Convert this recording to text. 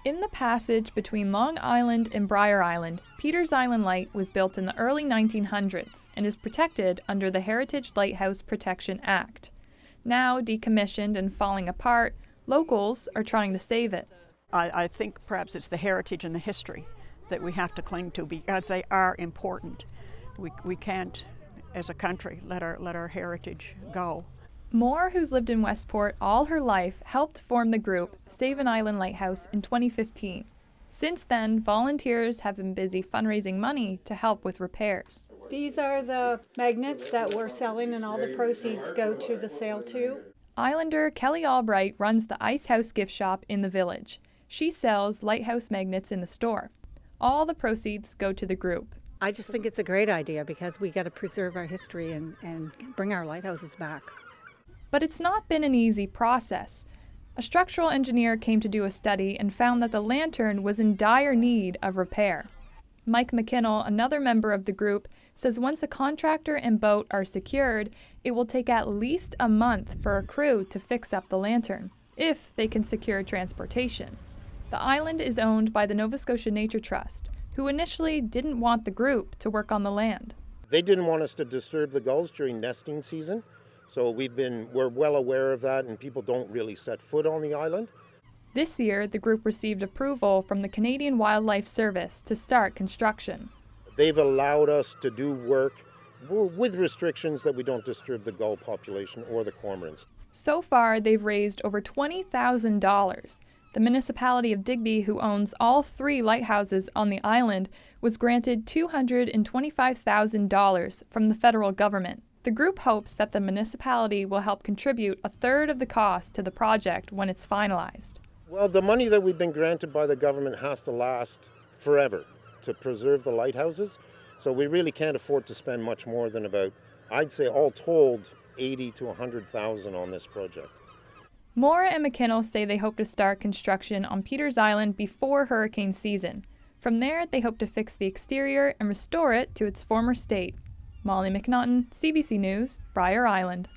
In the passage between Long Island and Briar Island, Peters Island Light was built in the early 1900s and is protected under the Heritage Lighthouse Protection Act. Now decommissioned and falling apart, locals are trying to save it. I think perhaps it's the heritage and the history that we have to cling to because they are important. We can't, as a country, let our heritage go. Moore, who's lived in Westport all her life, helped form the group Save an Island Lighthouse in 2015. Since then, volunteers have been busy fundraising money to help with repairs. These are the magnets that we're selling, and all the proceeds go to the sale too. Islander Kelly Albright runs the Ice House gift shop in the village. She sells lighthouse magnets in the store. All the proceeds go to the group. I just think it's a great idea because we got to preserve our history and bring our lighthouses back. But it's not been an easy process. A structural engineer came to do a study and found that the lantern was in dire need of repair. Mike McKinnell, another member of the group, says once a contractor and boat are secured, it will take at least a month for a crew to fix up the lantern, if they can secure transportation. The island is owned by the Nova Scotia Nature Trust, who initially didn't want the group to work on the land. They didn't want us to disturb the gulls during nesting season. So we're well aware of that, and people don't really set foot on the island. This year, the group received approval from the Canadian Wildlife Service to start construction. They've allowed us to do work with restrictions that we don't disturb the gull population or the cormorants. So far, they've raised over $20,000. The municipality of Digby, who owns all 3 lighthouses on the island, was granted $225,000 from the federal government. The group hopes that the municipality will help contribute a third of the cost to the project when it's finalized. Well, the money that we've been granted by the government has to last forever to preserve the lighthouses. So we really can't afford to spend much more than about, I'd say all told, $80,000 to $100,000 on this project. Moore and McKinnell say they hope to start construction on Peters Island before hurricane season. From there, they hope to fix the exterior and restore it to its former state. Molly MacNaughton, CBC News, Briar Island.